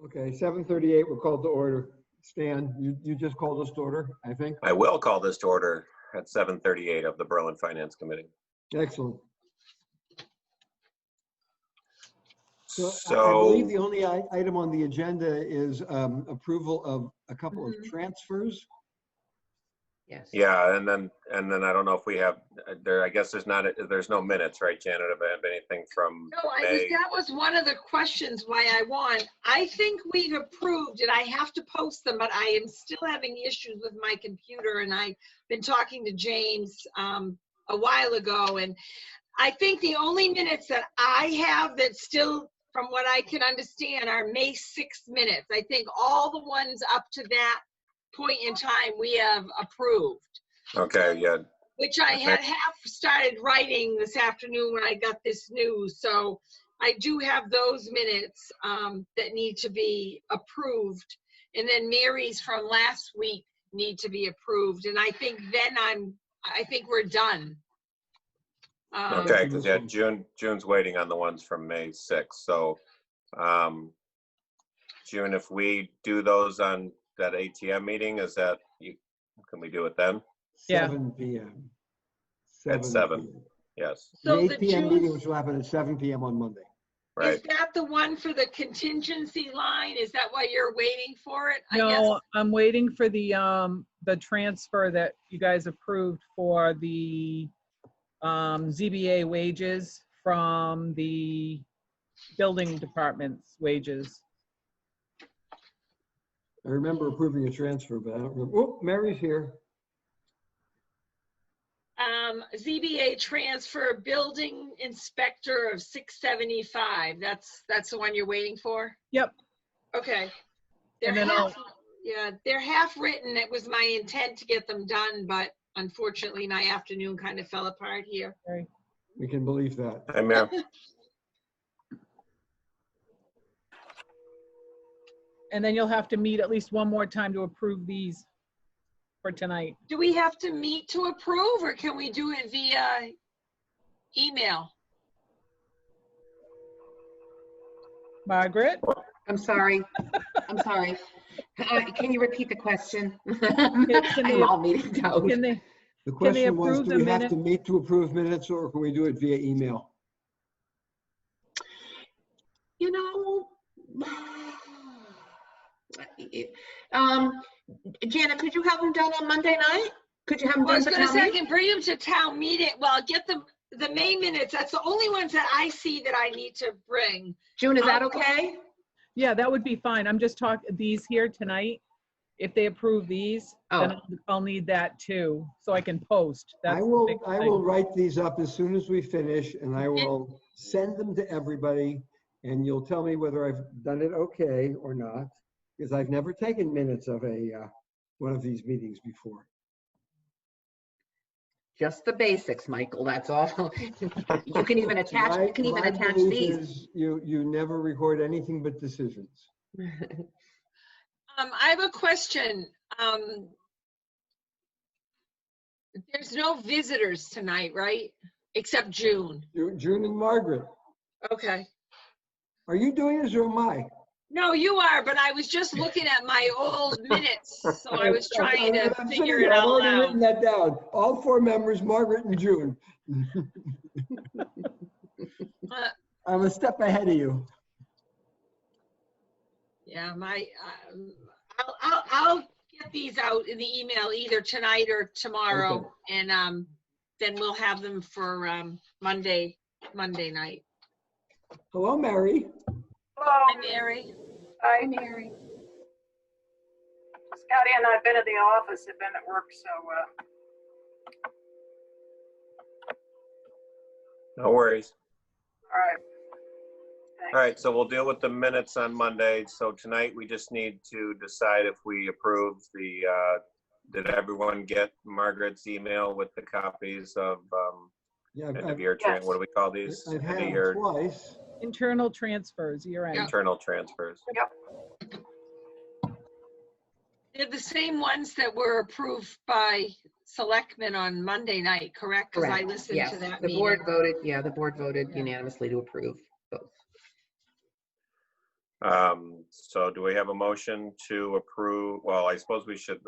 Okay, 7:38, we're called to order. Stan, you just called us to order, I think. I will call this to order at 7:38 of the Berlin Finance Committee. Excellent. So I believe the only item on the agenda is approval of a couple of transfers. Yes. Yeah, and then I don't know if we have there. I guess there's no minutes, right, Janet? Of anything from No, May? that was one of the questions why I won. I think we've approved and I have to post them, but I am still having issues with my computer, and I've been talking to James a while ago, and I think the only minutes that I have that still, from what I can understand, are May 6th minutes. I think all the ones up to that point in time we have approved. Okay, yeah. Which I had half started writing this afternoon when I got this news. So I do have those minutes that need to be approved. And then Mary's from last week need to be approved. And I think then I think we're done. Okay, because yeah, June's waiting on the ones from May 6th. So, June, if we do those on that ATM meeting, can we do it then? Yeah. 7 p.m. At 7. p.m. Yes. So The the 8 p.m. June, meeting, which will happen at 7 p.m. on Monday. Right. is that the one for the contingency line? Is that why you're waiting for it? I guess. No, I'm waiting for the transfer that you guys approved for the ZBA wages from the building department's wages. I remember approving a transfer, but I don't remember. Oh, Mary's here. ZBA transfer building inspector of 675. That's the one you're waiting for? Yep. Okay. They're And then they're half written. It was my intent to get them done, but unfortunately my afternoon kind of fell apart here. We can believe that. Hi, Mayor. And then you'll have to meet at least one more time to approve these for tonight. Do we have to meet to approve, or can we do it via email? Margaret? I'm sorry. I'm sorry. Can you repeat the question? I'm all meeting out. Can they The question was, approve do the we have to minute? meet to approve minutes, or can we do it via email? You know, Janet, could you have them done on Monday night? Could you have them Well, I done was for going to town say I meeting? can bring them to town meeting. Well, get the May minutes. That's the only ones that I see that I need to bring. June, is that okay? Yeah, that would be fine. I'm just talking these here tonight. If they approve these, then I'll need that too, so I can post. That's I the will big thing. write these up as soon as we finish, and I will send them to everybody, and you'll tell me whether I've done it okay or not, because I've never taken minutes of one of these meetings before. Just the basics, Michael, that's all. You can even attach, you can even My attach belief these. is you never record anything but decisions. I have a question. There's no visitors tonight, right? Except June. June and Margaret, Okay. are you doing this or am I? No, you are, but I was just looking at my old minutes, so I was trying to I'm figure sitting it here, I've out already loud. written that down. All 4 members, Margaret and June. I'm a step ahead of you. Yeah, I'll get these out in the email either tonight or tomorrow, and then we'll have them for Monday night. Hello, Mary. Hi, Mary. Hi, Mary. Scotty and I have been at the office, have been at work, so, No worries. all right. Thanks. All right, so we'll deal with the minutes on Monday. So tonight we just need to decide if we approve did everyone get Margaret's email with the copies of Yeah, end of year, what do we call these? I've End had of them year twice. Internal transfers, year end. internal transfers. They're the same ones that were approved by selectmen on Monday night, correct? Because I Correct, listened yes. to that The meeting. board voted, the board voted Yeah. unanimously to approve both. So do we have a motion to approve? Well, I suppose we should,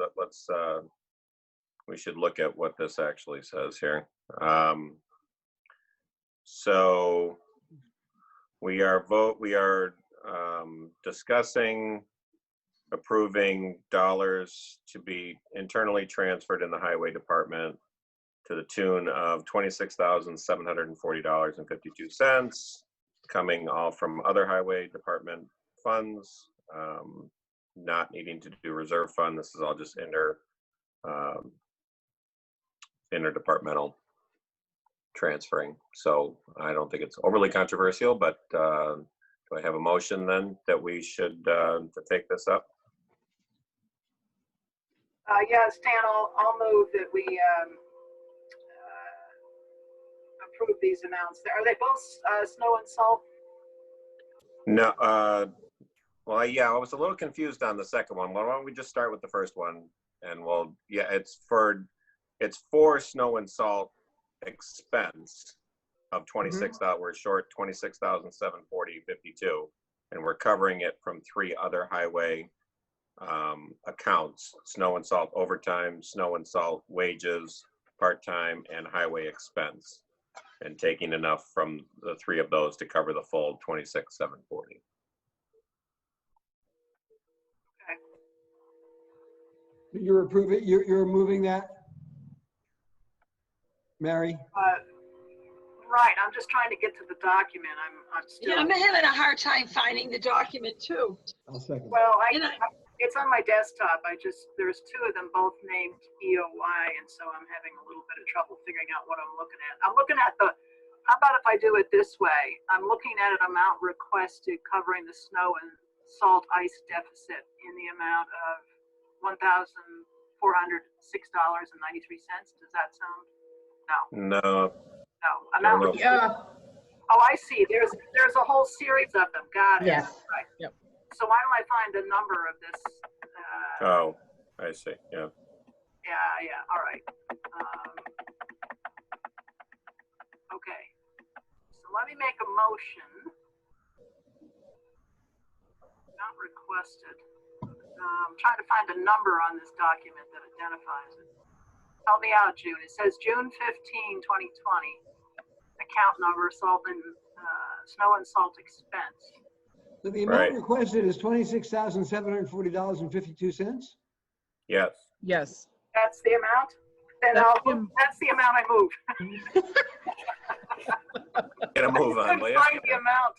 we should look at what this actually says here. So we are discussing approving dollars to be internally transferred in the highway department to the tune of $26,740.52, coming all from other highway department funds, not needing to do reserve fund. This is all just interdepartmental transferring. So I don't think it's overly controversial, but do I have a motion then that we should to take this up? Yes, Dan, I'll move that we approve these amounts. Are they both snow and salt? No, well, yeah, I was a little confused on the second one. Why don't we just start with the first one? And it's for snow and salt expense of 26, we're short 26,740.52, and we're covering it from 3 other highway accounts: snow and salt overtime, snow and salt wages, part-time, and highway expense, and taking enough from the 3 of those to cover the full 26,740. You're approving, you're moving that? Mary? Right, I'm just trying to get to the document. I'm still. Yeah, I'm having a hard time finding the document too. I'll second. Well, And it's on my desktop. There's 2 of them both named EOY, and so I'm having a little bit of trouble figuring out what I'm looking at. I'm looking at how about if I do it this way? I'm looking at an amount requested covering the snow and salt ice deficit in the amount of $1,406.93. Does that sound? No. No. Amount. Yeah, Oh, I see. There's a whole series of them. Got it. yes. Right. Yep. So why don't I find the number of this? Oh, I see. Yeah. Yeah. All right. Okay. So let me make a motion. Not requested. I'm trying to find a number on this document that identifies it. Help me out, June. It says June 15, 2020. Account number, salt and snow and salt expense. So the amount Right. requested is $26,740.52? Yes. Yes. That's the amount? Then that's the amount I moved. Get a move on, Couldn't will you? find the amount.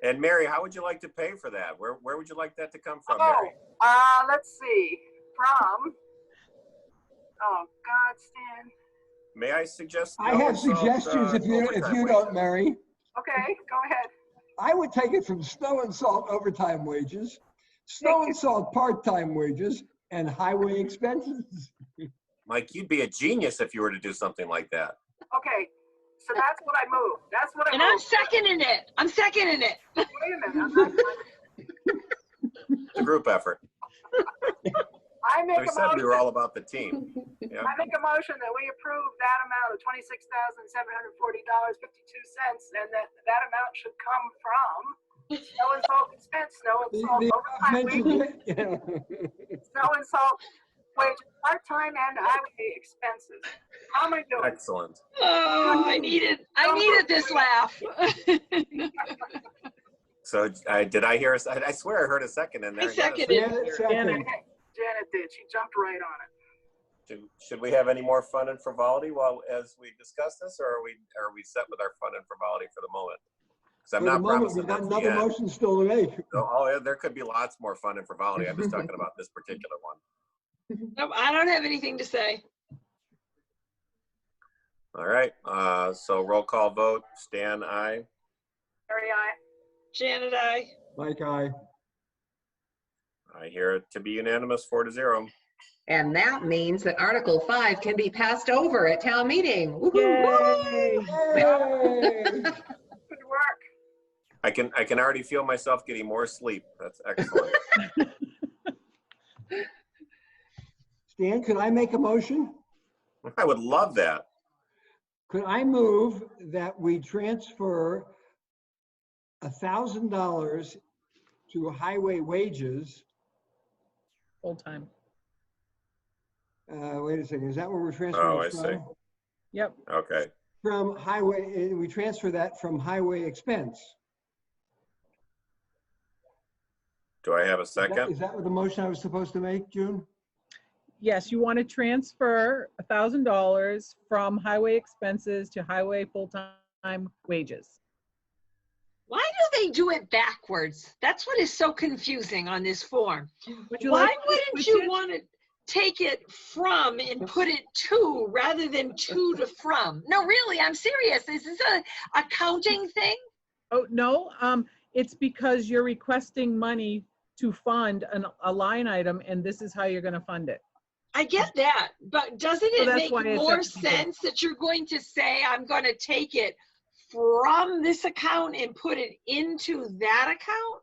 And Mary, how would you like to pay for that? Where would you like that to come from, Oh, Mary? let's see. From, oh God, Stan. May I suggest? I have suggestions if you don't, Mary. Okay, go ahead. I would take it from snow and salt overtime wages, snow and salt part-time wages, and highway expenses. Mike, you'd be a genius if you were to do something like that. Okay, so that's what I moved. That's what I And I'm moved. seconding it. I'm seconding it. Wait a minute. I'm not, It's a group effort. I make We a said we were motion. all about the team. Yeah. I make a motion that we approve that amount of $26,740.52, and that amount should come from snow and salt expense, snow and salt overtime wages, snow and salt wages, part-time and highway expenses. How am I doing? Excellent. Oh, I needed this laugh. So did I hear? I swear I heard a second in there. I seconded. Janet, second. Janet did. She jumped right on it. Should we have any more fun and frivolity as we discuss this, or are we set with our fun and frivolity for the moment? Because I'm For the not moment, promising we've got that's the another end. motion still to make. Oh, there could be lots more fun and frivolity. I'm just talking about this particular one. Nope, I don't have anything to say. All right. So roll call vote. Stan, aye. Mary, I. Janet, I. Mike, aye. I hear it to be unanimous, 4-0. And that means that Article 5 can be passed over at town meeting. Woohoo! Yay! Yay! Good work. I can already feel myself getting more sleep. That's excellent. Stan, could I make a motion? I would love that. Could I move that we transfer $1,000 to highway wages. Full-time. Wait a second, is that where we're transferring Oh, I it see. from? Yep. Okay. From highway, and we transfer that from highway expense. Do I have a Is that- second? Is that what the motion I was supposed to make, June? Yes, you want to transfer $1,000 from highway expenses to highway full-time wages. Why do they do it backwards? That's what is so confusing on this form. Would you Why like to wouldn't switch you it? want to take it from and put it to rather than to from? No, really, I'm serious. Is this a accounting thing? Oh, no, it's because you're requesting money to fund a line item, and this is how you're gonna fund it. I get that, but doesn't So it that's make why it's more up to you. sense that you're going to say, I'm going to take it from this account and put it into that account?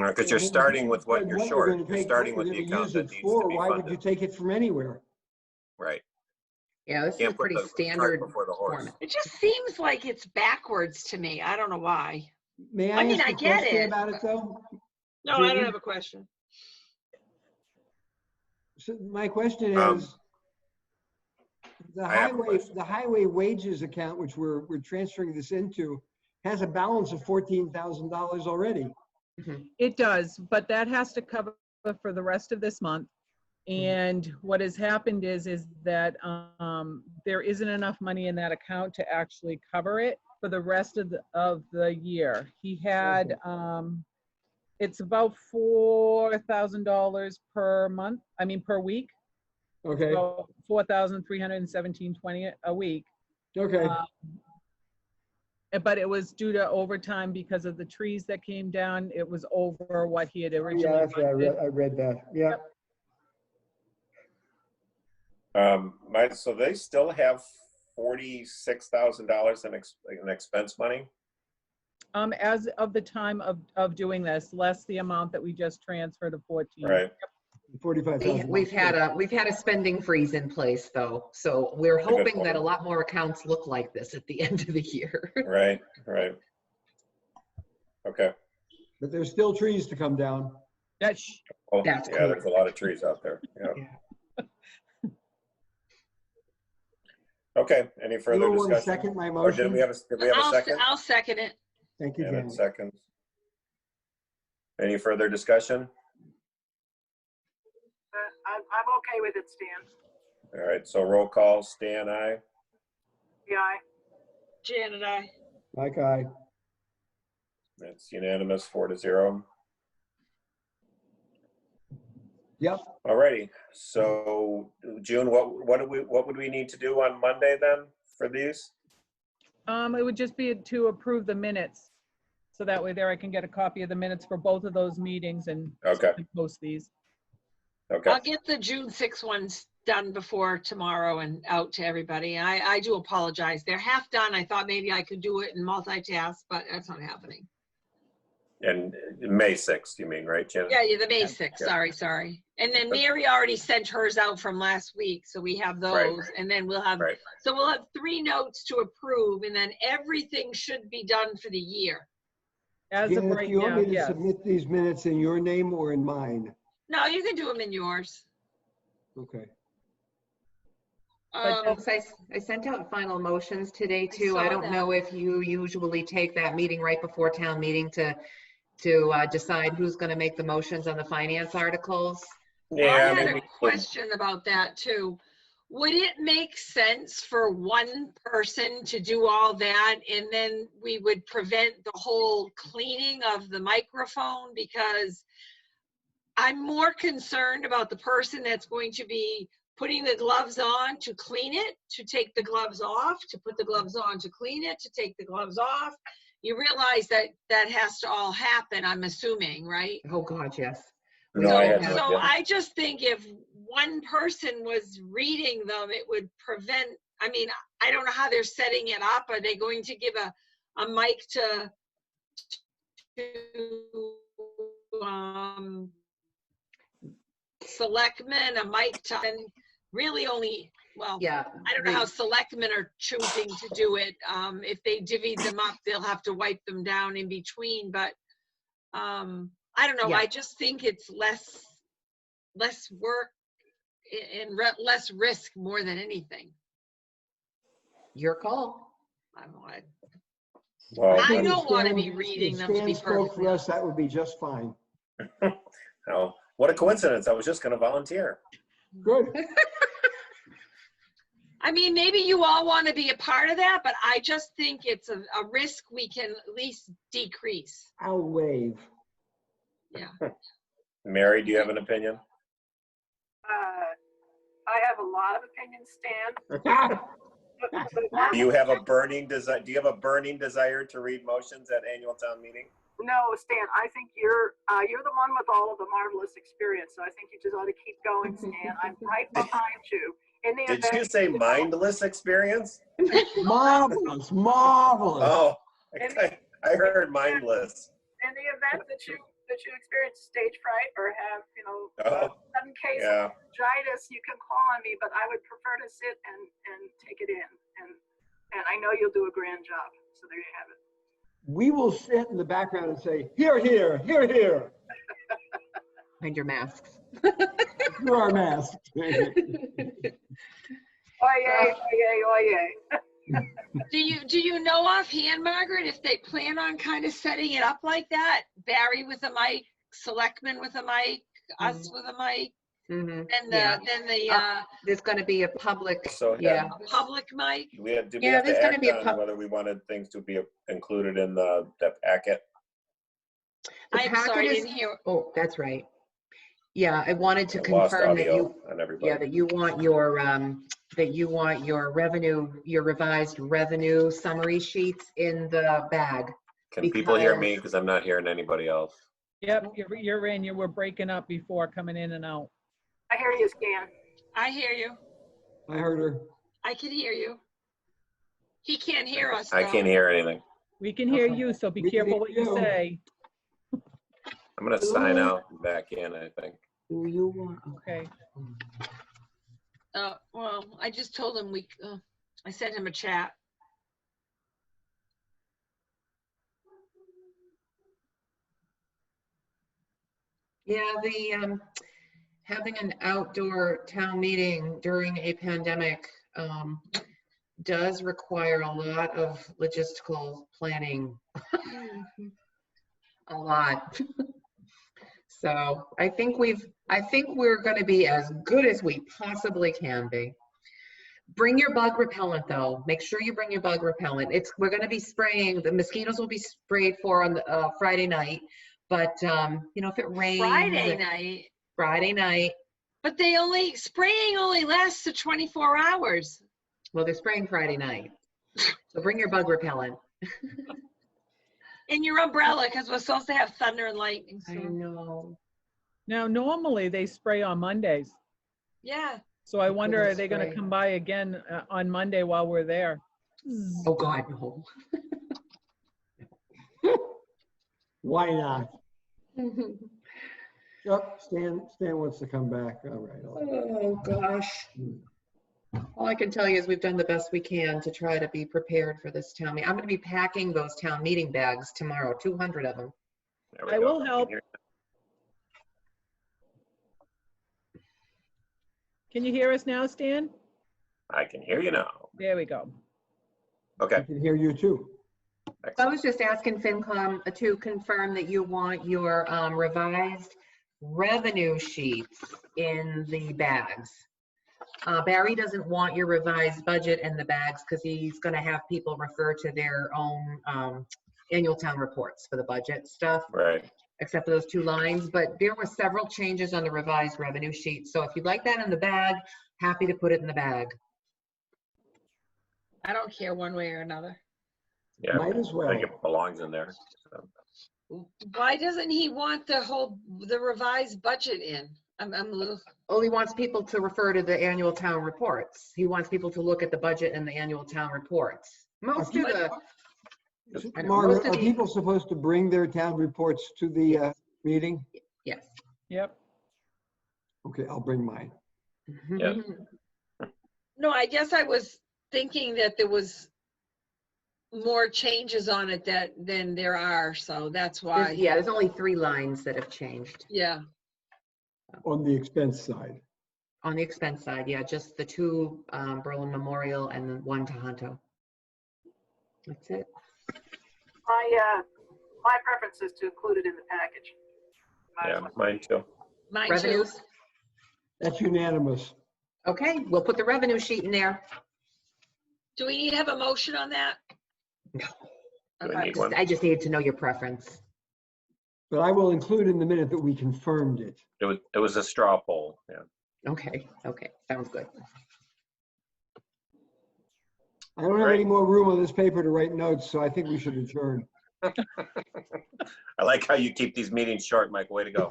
Because you're starting with what you're short. gonna You're take- starting what with you're the gonna account use that it needs for. to be Why would you funded. take it from anywhere? Right. Yeah, this is a Can't put pretty the cart standard before the horse. format. It just seems like it's backwards to me. I don't know why. May I I mean, ask I a get question it, about it, though? No, I don't Judy? have a question. So my question Um, is, the I have a highway, question. the highway wages account, which we're transferring this into, has a balance of $14,000 already. It does, but that has to cover for the rest of this month. And what has happened is that there isn't enough money in that account to actually cover it for the rest of the year. He had, it's about $4,000 per month, per week. Okay, So 4,317.20 a week. okay. But it was due to overtime because of the trees that came down. It was over what he had Yeah, originally that's right. budgeted. I read that. Yeah. So they still have $46,000 in expense money? As of the time of doing this, less the amount that we just transferred of 14. Right. 45,000. We've had a spending freeze in place though, so we're That's a good hoping that a point. lot more accounts look like this at the end of the year. Right, right. Okay. But there's still trees to come down. That's, Well, That's yeah, cool. there's a lot of trees out there. Yeah. Okay, any further Anyone want to discussion? second my Or did motion? we have a second? I'll second it. Thank you, And a Janet. second. Any further discussion? I'm okay with it, Stan. All right, so roll call, Stan, aye. Yeah, Janet, I. Mike, aye. It's unanimous, 4-0. Yep. All righty, so June, what would we need to do on Monday then for these? it would just be to approve the minutes. So that way there I can get a copy of the minutes for both of those meetings and Okay, post these. okay, I'll get the June 6 ones done before tomorrow and out to everybody. I do apologize. They're half done. I thought maybe I could do it and multitask, but that's not happening. and May 6th, you mean, right, Jen? Yeah, the May 6, Yeah. sorry. And then Mary already sent hers out from last week, so we have Right. those. And then we'll have, Right, so we'll have 3 notes to approve, and then everything should be done for the year. As of Janet, do right you want now, me to yes. submit these minutes in your name or in mine? No, you can do them in yours. Okay. But Um, Folks, I sent out final motions today too. I saw don't that. know if you usually take that meeting right before town meeting to decide who's going to make the motions on the finance articles. I yeah, had maybe, a question about that too. Would it make sense for one person to do all that and then we would prevent the whole cleaning of the microphone? Because I'm more concerned about the person that's going to be putting the gloves on to clean it, to take the gloves off, to put the gloves on to clean it, to take the gloves off. You realize that that has to all happen, I'm assuming, right? Oh, God, yes. no, I had no So idea. I just think if one person was reading them, it would prevent, I mean, I don't know how they're setting it up. Are they going to give a mic to selectmen, a mic to, and really only, well, Yeah. I don't know how selectmen are choosing to do it. If they divvy them up, they'll have to wipe them down in between, but I don't know. Yeah. I just think it's less work and less risk more than anything. Your call. Well, I think if don't wanna Stan- be reading if them, to be Stan spoke perfectly for us, that would be just fine. oh, what a coincidence. I was just going to volunteer. Good. I mean, maybe you all want to be a part of that, but I just think it's a risk we can at least decrease. I'll wave. Yeah. Mary, do you have an opinion? I have a lot of opinions, Stan. Do you have a burning desire? Do you have a burning desire to read motions at annual town meeting? No, Stan, I think you're the one with all of the marvelous experience, so I think you just ought to keep going, Stan. I'm right behind you. In the Did you event, say mindless experience? Marvelous, marvelous. Oh, I heard mindless. in the event that you experience stage fright or have, Oh, sudden case yeah. of meningitis, you can call on me, but I would prefer to sit and take it in. And I know you'll do a grand job. So there you have it. We will sit in the background and say, here, here, here, here. Mind your masks. Through our masks. Oye, oye, oye. Do you know offhand, Margaret, if they plan on kind of setting it up like that? Barry with a mic, selectmen with a mic, us with a mic, Mhm. and Yeah. then the There's going to be a public, So yeah. public mic. did we have Yeah, to there's gonna act be a on whether we wanted things to be included in the packet? The I'm packet sorry, I is- didn't hear. Oh, that's right. Yeah, I wanted to I lost confirm that audio you, on everybody. yeah, that you want your revenue, your revised revenue summary sheets in the bag. Can people hear me? because- Because I'm not hearing anybody else. Yep, you're in. You were breaking up before, coming in and out. I hear you, Stan. I hear you. I heard her. I can hear you. He can't hear us. I though. can't hear anything. We can hear Okay. you, so be We can careful what hear you you. say. I'm going to sign out and back in, I think. Do you want? Okay. Well, I just told him I sent him a chat. Yeah, the having an outdoor town meeting during a pandemic does require a lot of logistical planning. A lot. So I think we're going to be as good as we possibly can be. Bring your bug repellent though. Make sure you bring your bug repellent. We're going to be spraying. The mosquitoes will be sprayed for on the Friday night. But if it rains. Friday night. But spraying only lasts to 24 hours. Well, they're spraying Friday night. So bring your bug repellent. And your umbrella, because we're supposed to have thunder and lightning. I So. know. Now, normally they spray on Mondays. Yeah. So I They wonder, couldn't are they going to spray. come by again on Monday while we're there? Oh, God, no. Why not? Yep, Stan wants to come back. All right. Oh, gosh. All I can tell you is we've done the best we can to try to be prepared for this town meeting. I'm going to be packing those town meeting bags tomorrow, 200 of them. There we I go. will help. Can you hear us now, Stan? I can hear you now. There we go. I Okay. can hear you too. I was just asking FinCom to confirm that you want your revised revenue sheets in the bags. Barry doesn't want your revised budget in the bags because he's going to have people refer to their own annual town reports for the budget stuff, Right. except for those 2 lines. But there were several changes on the revised revenue sheet. So if you'd like that in the bag, happy to put it in the bag. I don't care one way or another. Yeah. Might as I well. think it belongs in there. So. Why doesn't he want the revised budget in? I'm a little. Oh, he wants people to refer to the annual town reports. He wants people to look at the budget and the annual town reports. Most of the, I know, Margaret, most of are the- people supposed to bring their town reports to the meeting? yes. Yep. Okay, I'll bring mine. Yeah. No, I guess I was thinking that there was more changes on it than there are, so that's why. Yeah, there's only 3 lines that have changed. Yeah, On the expense side. On the expense side, yeah, just the 2 Berlin Memorial and the 1 Tohoto. That's it. My preference is to include it in the package. Might as Yeah, well. mine too. mine too. Revenues? That's unanimous. Okay, we'll put the revenue sheet in there. Do we need to have a motion on that? No. Do we Okay. need one? I just needed to know your preference. But I will include in the minute that we confirmed it. It was a straw poll, yeah. Okay, sounds good. I don't have Great. any more room on this paper to write notes, so I think we should adjourn. I like how you keep these meetings short, Mike. Way to go.